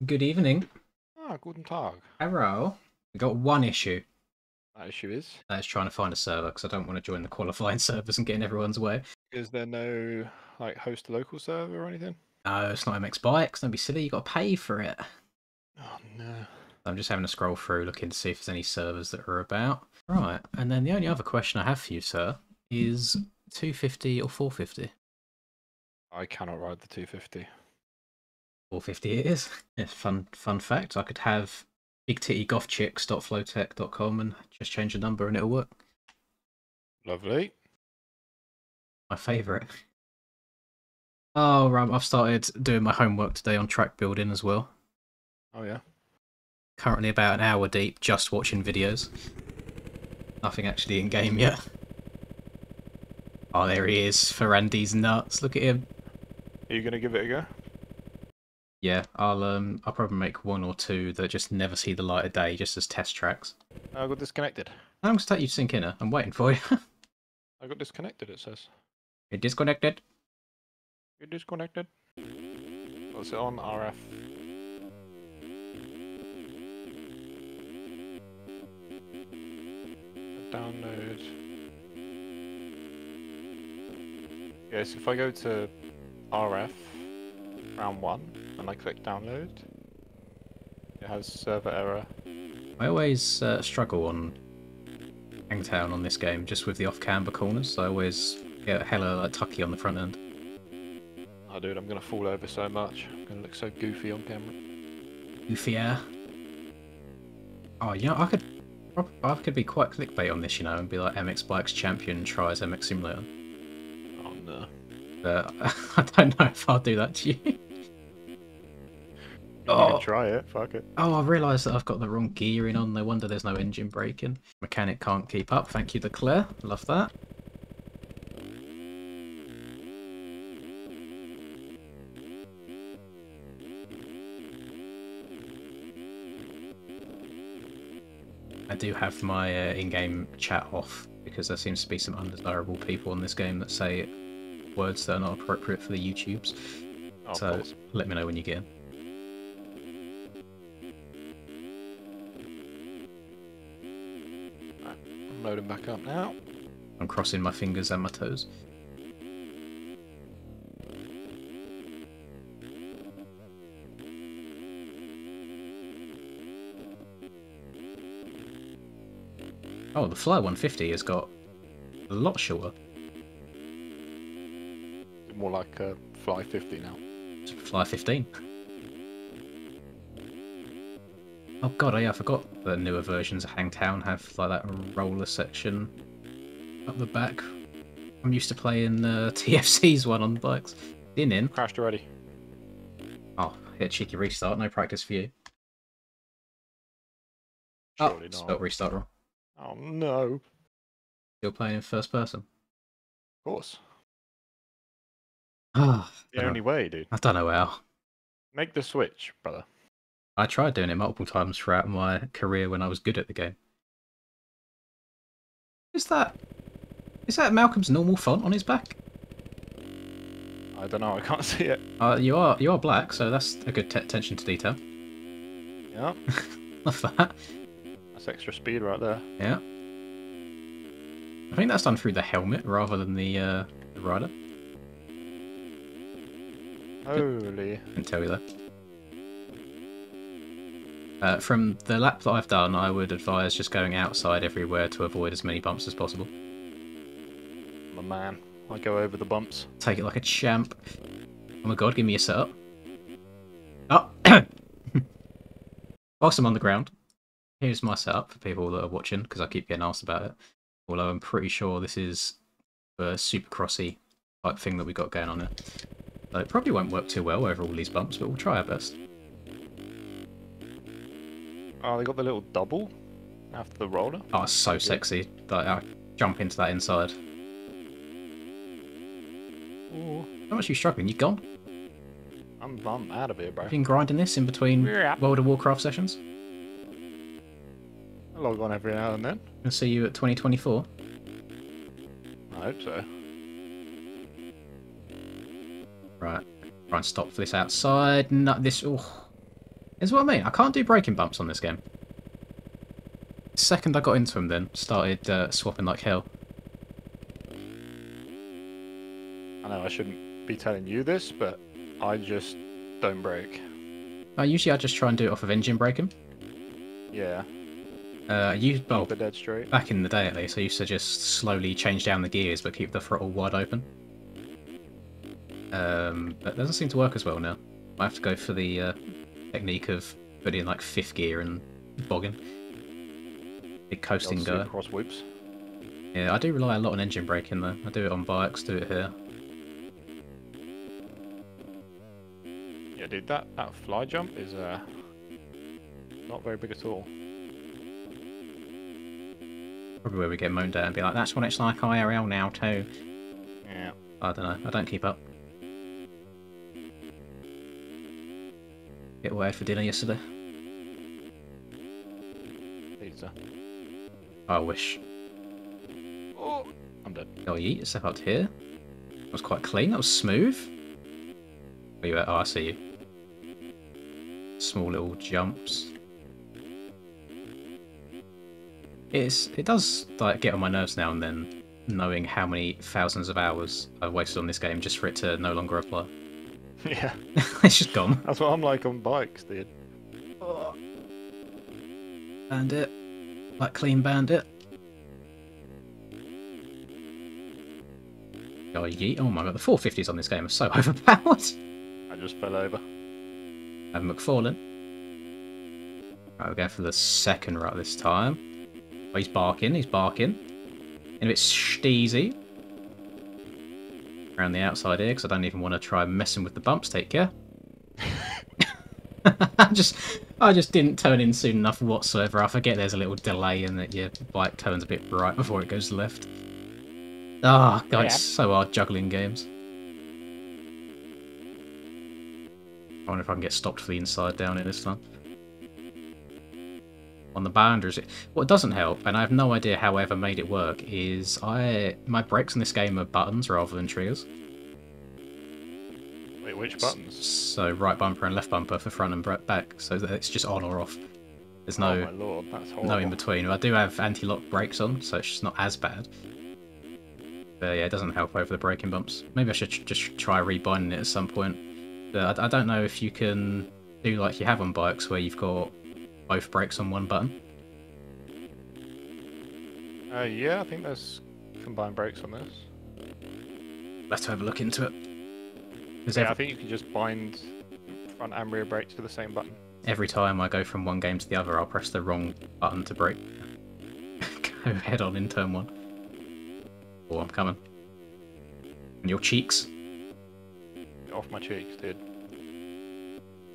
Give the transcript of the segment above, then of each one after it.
Good evening. Ah, guten Tag. Hello. We got one issue. That issue is, That's trying to find a server because I don't want to join the qualifying servers and get in everyone's way. is there no like host a local server or anything? No, it's not MX Bikes. Don't be silly. You got to pay for it. Oh no. I'm just having to scroll through looking to see if there's any servers that are about. Right. And then the only other question I have for you, sir, is 250 or 450? I cannot ride the 250. 450 it is. It's fun fact. I could have bigtittygothchicks.flowtech.com and just change the number and it'll work. Lovely. My favourite. Oh, right. I've started doing my homework today on track building as well. Oh yeah. Currently about an hour deep, just watching videos. Nothing actually in game yet. Oh, there he is. Ferrandi's nuts. Look at him. Are you gonna give it a go? Yeah, I'll probably make one or two that just never see the light of day, just as test tracks. I got disconnected. I'm going to take you to sink in her. I'm waiting for you. I got disconnected, it says. You're disconnected. You're disconnected. What's it on? RF. Download. Yes, if I go to RF, round 1, and I click download, it has server error. I always struggle on Hangtown on this game, just with the off-camber corners. I always get hella like tucky on the front end. Oh dude, I'm gonna fall over so much. I'm gonna look so goofy on camera. Goofier. Oh, you know, I could be quite clickbait on this, you know, and be like MX Bikes champion tries MX Simulator. Oh no. But I don't know if I'll do that to you. You Oh. can try it, fuck it. Oh, I realised that I've got the wrong gearing on. No wonder there's no engine braking. Mechanic can't keep up. Thank you, Leclerc. Love that. I do have my in-game chat off because there seems to be some undesirable people in this game that say words that are not appropriate for the YouTubes. Oh, So let me know when you get in. I'm loading back up now. I'm crossing my fingers and my toes. Oh, the Fly 150 has got a lot shorter. More like a Fly 50 now. It's Fly 15. Oh god, yeah, I forgot the newer versions of Hangtown have like that roller section up the back. I'm used to playing TFC's one on the bikes. In. Crashed already. Oh, hit cheeky restart, no practice for you. Surely oh, not. spelled restart wrong. Oh no. Still playing in first person. Of course. Ah, The only way, dude. I don't know how. Make the switch, brother. I tried doing it multiple times throughout my career when I was good at the game. Is that Malcolm's normal font on his back? I don't know, I can't see it. You are black, so that's a good attention to detail. Yeah. Love that. That's extra speed right there. Yeah. I think that's done through the helmet rather than the rider. Holy. I can tell you that. From the lap that I've done, I would advise just going outside everywhere to avoid as many bumps as possible. My man. I go over the bumps. Take it like a champ. Oh my god, give me a setup. Oh! Whilst I'm on the ground, here's my setup for people that are watching, because I keep getting asked about it. Although I'm pretty sure this is a supercrossy type thing that we got going on here. So it probably won't work too well over all these bumps, but we'll try our best. Oh, they got the little double after the roller. Oh, it's so sexy. Like, I jump into that inside. Ooh. How much are you struggling? You gone? I'm out of here, bro. Been grinding this in between World of Warcraft sessions? I log on every now and then. I'll see you at 2024. I hope so. Right. Try and stop this outside. No, this Is what I mean. I can't do braking bumps on this game. The second I got into them, then started swapping like hell. I know I shouldn't be telling you this, but I just don't brake. Usually I just try and do it off of engine braking. Yeah. Well, Keep it dead straight. back in the day at least, I used to just slowly change down the gears but keep the throttle wide open. But that doesn't seem to work as well now. I have to go for the technique of putting in like 5th gear and bogging. Big coasting guy. Cross whoops. Yeah, I do rely a lot on engine braking though. I do it on bikes, do it here. Yeah, dude, that fly jump is not very big at all. Probably where we get moaned at and be like, that's what it's like IRL now too. Yeah. I don't know, I don't keep up. Get wired for dinner yesterday. Pizza. I wish. Oh, I'm dead. Oh, yeet, a step up to here. That was quite clean, that was smooth. Where you at? Oh, I see you. Small little jumps. It does like get on my nerves now and then, knowing how many thousands of hours I've wasted on this game just for it to no longer apply. Yeah. It's just gone. That's what I'm like on bikes, dude. Oh. Bandit. Like clean bandit. Oh, yeet. Oh my god, the 450s on this game are so overpowered. I just fell over. And McFarlane. Right, we'll go for the second rut this time. Oh, he's barking, he's barking. And a bit steezy. Around the outside here, because I don't even want to try messing with the bumps, take care. I just didn't turn in soon enough whatsoever. I forget there's a little delay and that your bike turns a bit right before it goes left. Ah, God, it's so hard juggling games. I wonder if I can get stopped for the inside down here this time. On the boundaries, what doesn't help, and I have no idea how I ever made it work, is my brakes in this game are buttons rather than triggers. Wait, which buttons? So right bumper and left bumper for front and back, so that it's just on or off. There's no, oh my lord, that's horrible. no in between. I do have anti-lock brakes on, so it's just not as bad. But yeah, it doesn't help over the braking bumps. Maybe I should just try rebinding it at some point. But I don't know if you can do like you have on bikes, where you've got both brakes on one button. Yeah, I think there's combined brakes on this. Let's have a look into it. Yeah, I think you can just bind front and rear brakes to the same button. Every time I go from one game to the other, I'll press the wrong button to brake. Go head on in turn 1. Oh, I'm coming. And your cheeks. Get off my cheeks, dude.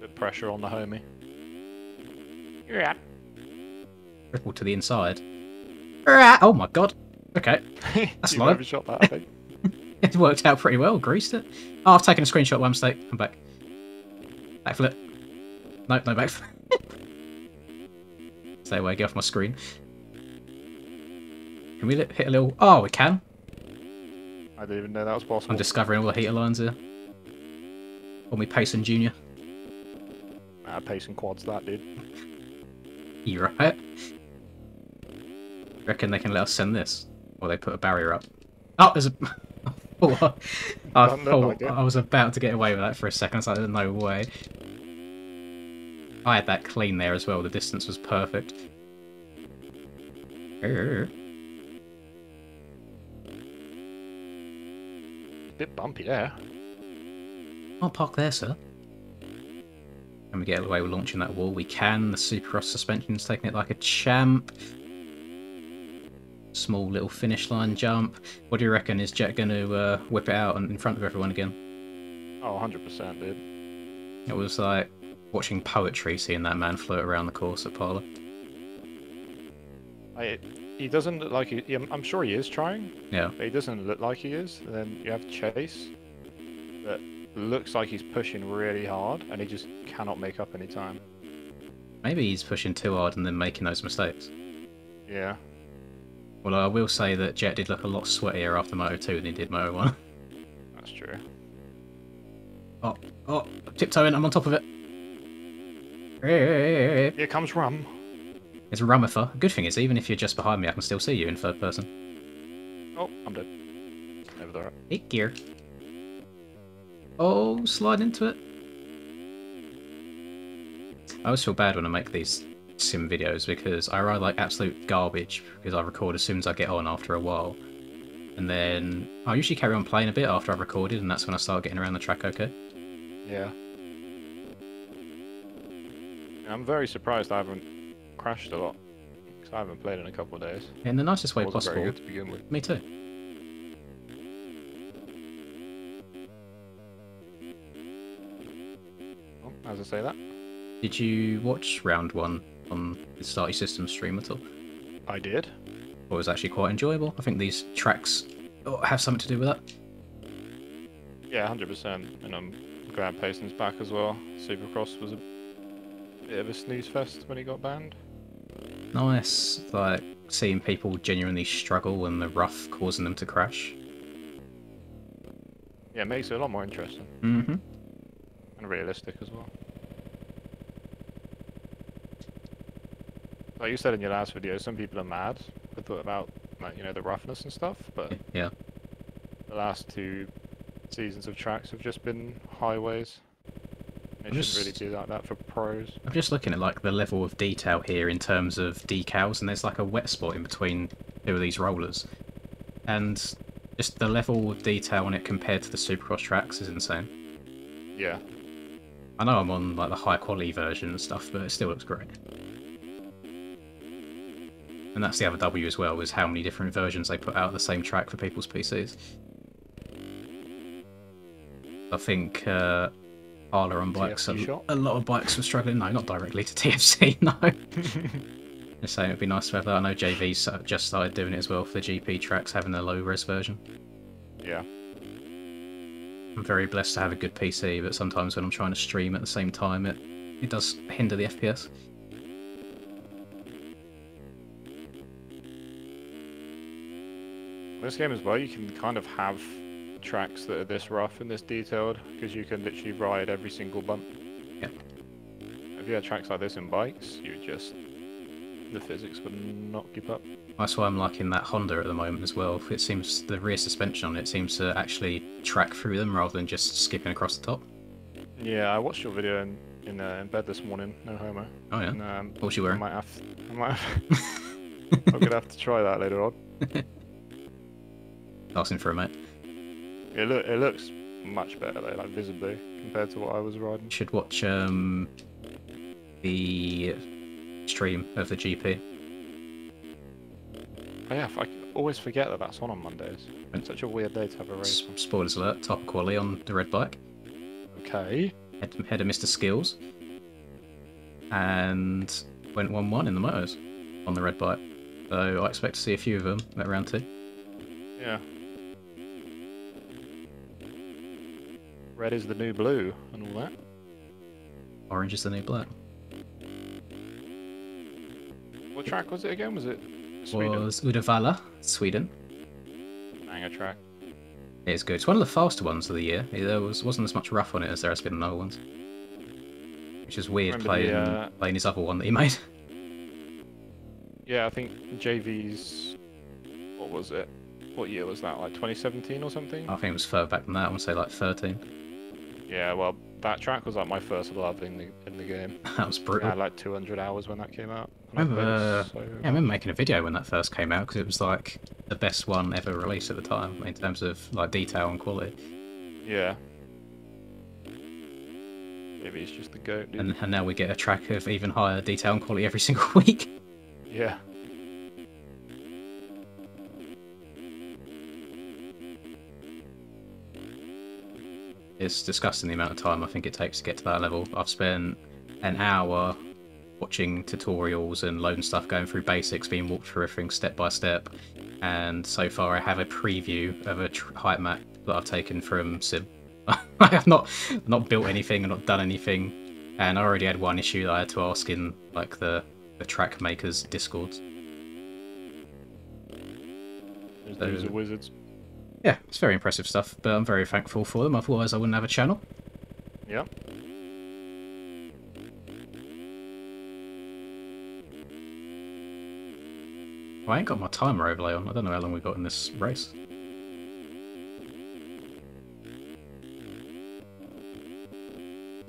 Bit pressure on the homie. Yeah. Triple to the inside. Oh my god. Okay. That's you low. overshot that, I think. It worked out pretty well. Greased it. Oh, I've taken a screenshot by mistake. I'm back. Backflip. Nope, no backflip. Stay away. Get off my screen. Can we hit a little... Oh, we can. I didn't even know that was possible. I'm discovering all the heater lines here. Call me Payson Jr. Pacing quads that, dude. You right? Reckon they can let us send this? Or they put a barrier up? Oh, there's a... I was about to get away with that for a second. I was like, no way. I had that clean there as well. The distance was perfect. A bit bumpy there. Can't park there, sir. Can we get away with launching that wall? We can. The Supercross suspension's taking it like a champ. Small little finish line jump. What do you reckon? Is Jet going to whip it out in front of everyone again? Oh, 100%, dude. It was like watching poetry, seeing that man float around the course at Parlour. He doesn't look like he... I'm sure he is trying. Yeah. But he doesn't look like he is. And then you have Chase. That looks like he's pushing really hard, and he just cannot make up any time. Maybe he's pushing too hard and then making those mistakes. Yeah. Well, I will say that Jet did look a lot sweatier after Moto 2 than he did Moto 1. That's true. Oh, tiptoeing, I'm on top of it. Here comes Rum. It's Rummifer. Good thing is, even if you're just behind me, I can still see you in third person. Oh, I'm dead. Over there. Hey, gear. Oh, slide into it. I always feel bad when I make these sim videos because I write like absolute garbage because I record as soon as I get on after a while. And then I usually carry on playing a bit after I've recorded, and that's when I start getting around the track okay. Yeah. I'm very surprised I haven't crashed a lot. Because I haven't played in a couple of days. In the nicest way It wasn't possible. very good to begin with. Me too. Oh, as I say that. Did you watch round one on the Starty Systems stream at all? I did. It was actually quite enjoyable. I think these tracks have something to do with that. Yeah, 100%. And I'm glad Payson's back as well. Supercross was a bit of a snooze fest when he got banned. Nice, like seeing people genuinely struggle and the rough causing them to crash. Yeah, it makes it a lot more interesting. Mm-hmm. And realistic as well. Like you said in your last video, some people are mad about like, you know, the roughness and stuff, but Yeah. the last 2 seasons of tracks have just been highways. It shouldn't really be like that for pros. I'm just looking at like the level of detail here in terms of decals, and there's like a wet spot in between 2 of these rollers. And just the level of detail on it compared to the Supercross tracks is insane. Yeah. I know I'm on like the high quality version and stuff, but it still looks great. And that's the other W as well, is how many different versions they put out of the same track for people's PCs. I think Arla on bikes, a lot of bikes were struggling. No, not directly to TFC, no. Just saying it'd be nice to have that. I know JV's just started doing it as well for the GP tracks, having a low-res version. Yeah. I'm very blessed to have a good PC, but sometimes when I'm trying to stream at the same time, it does hinder the FPS. This game as well, you can kind of have tracks that are this rough and this detailed, because you can literally ride every single bump. Yeah. If you had tracks like this in bikes, you just... the physics would not keep up. That's why I'm liking that Honda at the moment as well. It seems the rear suspension on it seems to actually track through them rather than just skipping across the top. Yeah, I watched your video in bed this morning, no homo. Oh yeah? And, What was you wearing? I might have I'm gonna have to try that later on. Asking for a mate. It looks much better though, like visibly, compared to what I was riding. You should watch the stream of the GP. Oh yeah, I always forget that that's on Mondays. It's such a weird day to have a race. Spoilers alert, top quality on the red bike. Okay. Head of Mr. Skills. And went 1-1 in the motos on the red bike. So I expect to see a few of them at round 2. Yeah. Red is the new blue and all that. Orange is the new black. What track was it again? Was it Sweden? Was Uddevalla, Sweden. Banger track. It's good. It's one of the faster ones of the year. There wasn't as much rough on it as there has been in other ones. Which is weird playing his other one that he made. Yeah, I think JV's... what was it? What year was that? Like 2017 or something? I think it was further back than that. I want to say like 13. Yeah, well, that track was like my first love in the game. That was brutal. I had like 200 hours when that came out. I remember making a video when that first came out because it was like the best one ever released at the time in terms of like detail and quality. Yeah. Maybe it's just the goat, dude. And now we get a track of even higher detail and quality every single week. Yeah. It's disgusting the amount of time I think it takes to get to that level. I've spent an hour watching tutorials and loading stuff, going through basics, being walked through everything step by step, and so far I have a preview of a height map that I've taken from Sim. I have not built anything, I've not done anything, and I already had one issue that I had to ask in like the track makers' discords. Those are wizards. Yeah, it's very impressive stuff, but I'm very thankful for them, otherwise I wouldn't have a channel. Yep. Well, I ain't got my timer overlay on. I don't know how long we've got in this race.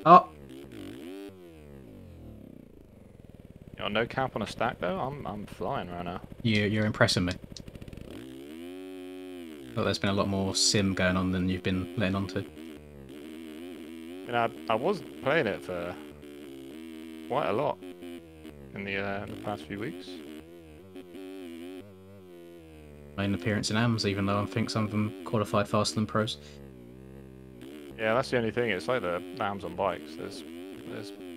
Oh! You know, no cap on a stack though. I'm flying right now. You're impressing me. Thought there's been a lot more sim going on than you've been letting on to. You know, I was playing it for quite a lot in the past few weeks. Main appearance in AMS, even though I think some of them qualified faster than pros. Yeah, that's the only thing. It's like the lambs on bikes. There's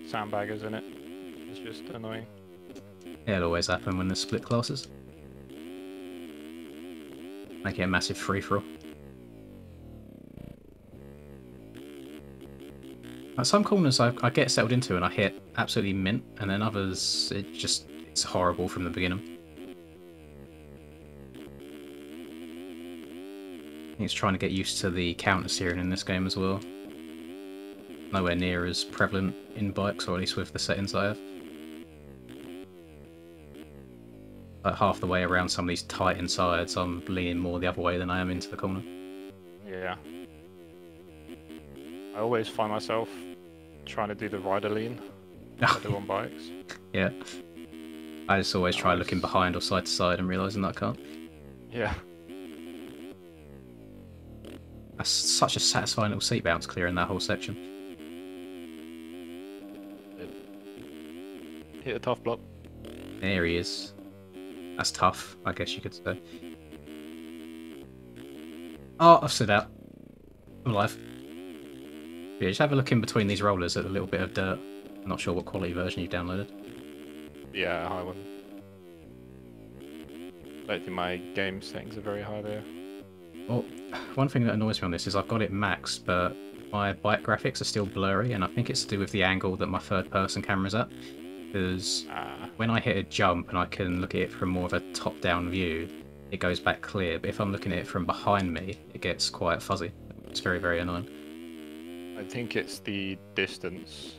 sandbaggers in it. It's just annoying. Yeah, it'll always happen when there's split classes. Make it a massive free-for-all. At some corners I get settled into and I hit absolutely mint, and then others it's horrible from the beginning. I think it's trying to get used to the counter steering in this game as well. Nowhere near as prevalent in bikes, or at least with the settings I have. Like half the way around some of these tight insides, I'm leaning more the other way than I am into the corner. Yeah. I always find myself trying to do the rider lean I do on bikes. Yeah. I just always try looking behind or side to side and realising that I can't. Yeah. That's such a satisfying little seat bounce clearing that whole section. Hit a tough block. There he is. That's tough, I guess you could say. Oh, I've stood out. I'm alive. Yeah, just have a look in between these rollers at a little bit of dirt. I'm not sure what quality version you've downloaded. Yeah, high one. I don't think my game settings are very high there. Well, one thing that annoys me on this is I've got it maxed, but my bike graphics are still blurry, and I think it's to do with the angle that my third-person camera's at. Because when I hit a jump and I can look at it from more of a top-down view, it goes back clear. But if I'm looking at it from behind me, it gets quite fuzzy. It's very, very annoying. I think it's the distance.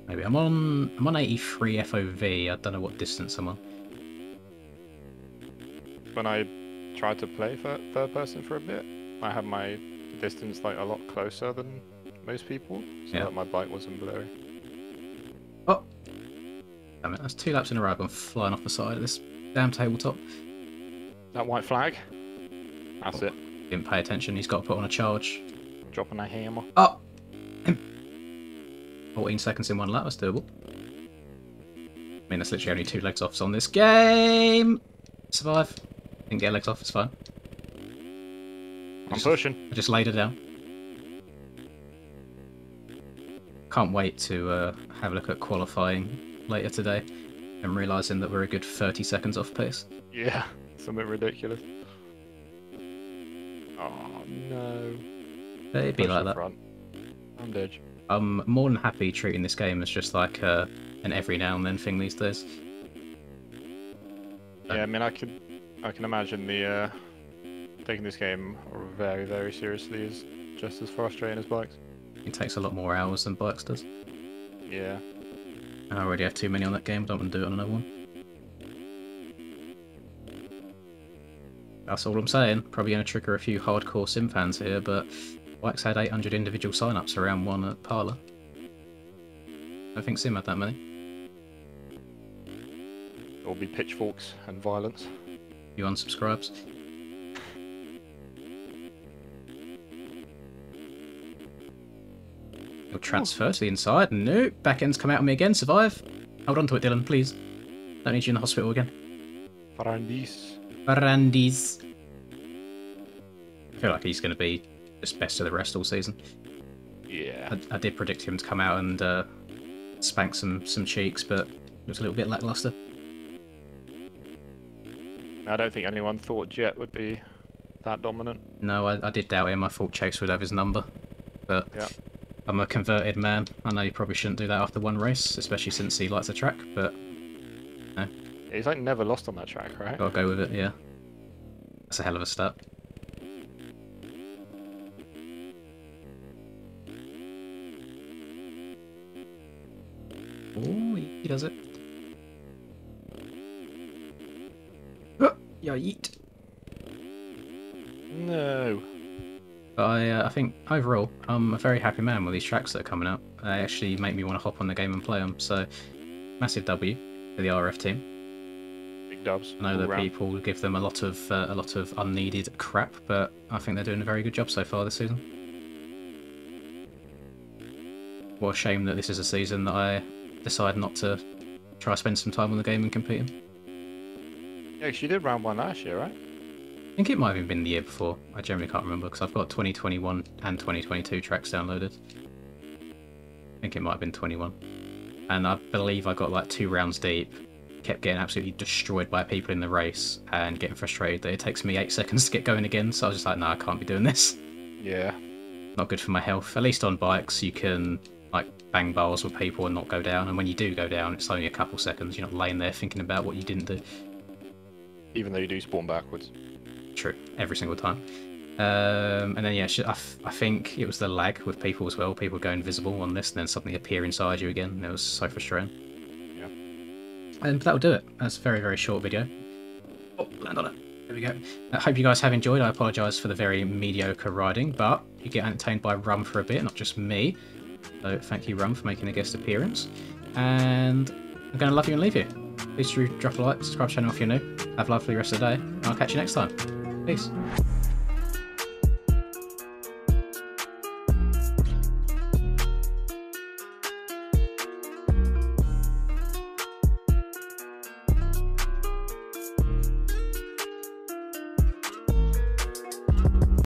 Maybe I'm on 83 FOV. I don't know what distance I'm on. When I tried to play third person for a bit, I had my distance like a lot closer than most people, so that my bike wasn't blurry. Oh! Damn it, that's 2 laps in a row. I've gone flying off the side of this damn tabletop. That white flag? That's it. Didn't pay attention. He's got to put on a charge. Dropping a hammer. Oh! 14 seconds in 1 lap. That's doable. I mean, that's literally only 2 legs offs on this game. Survive. Didn't get legs off. It's fine. I'm pushing. I just laid her down. Can't wait to have a look at qualifying later today and realising that we're a good 30 seconds off pace. Yeah, something ridiculous. Oh no. It'd be like that. Front. I'm dead. I'm more than happy treating this game as just like an every now and then thing these days. Yeah, I mean, I can imagine the taking this game very, very seriously is just as frustrating as bikes. It takes a lot more hours than bikes does. Yeah. I already have too many on that game. Don't want to do it on another one. That's all I'm saying. Probably going to trigger a few hardcore sim fans here, but bikes had 800 individual sign-ups for round 1 at Parlour. I don't think sim had that many. It'll be pitchforks and violence. You unsubscribes. You'll transfer to the inside. No, back end's come out on me again. Survive. Hold on to it, Dylan, please. Don't need you in the hospital again. Farandis. Barandis. I feel like he's going to be just best of the rest all season. Yeah. I did predict him to come out and spank some cheeks, but it was a little bit lackluster. I don't think anyone thought Jet would be that dominant. No, I did doubt him. I thought Chase would have his number, but Yeah. I'm a converted man. I know you probably shouldn't do that after one race, especially since he likes the track, but no. He's like never lost on that track, right? Gotta go with it, yeah. That's a hell of a start. Oh, he does it. Yeah, yeet. No. But I think overall, I'm a very happy man with these tracks that are coming out. They actually make me want to hop on the game and play them. So, massive W for the RF team. Big dubs. I know that people give them a lot of unneeded crap, but I think they're doing a very good job so far this season. What a shame that this is a season that I decide not to try to spend some time on the game and competing. Yeah, 'cause you did round 1 last year, right? I think it might have even been the year before. I generally can't remember because I've got 2021 and 2022 tracks downloaded. I think it might have been 21. And I believe I got like 2 rounds deep, kept getting absolutely destroyed by people in the race and getting frustrated that it takes me 8 seconds to get going again. So I was just like, no, I can't be doing this. Yeah. Not good for my health. At least on bikes, you can like bang bars with people and not go down. And when you do go down, it's only a couple seconds. You're not laying there thinking about what you didn't do. Even though you do spawn backwards. True, every single time. And then yeah, I think it was the lag with people as well. People go invisible on this and then suddenly appear inside you again. It was so frustrating. Yeah. And that'll do it. That's a very, very short video. Oh, land on it. There we go. I hope you guys have enjoyed. I apologise for the very mediocre riding, but you get entertained by Rum for a bit, not just me. So thank you, Rum, for making a guest appearance. And I'm going to love you and leave you. Please do drop a like, subscribe to the channel if you're new. Have a lovely rest of the day, and I'll catch you next time. Peace.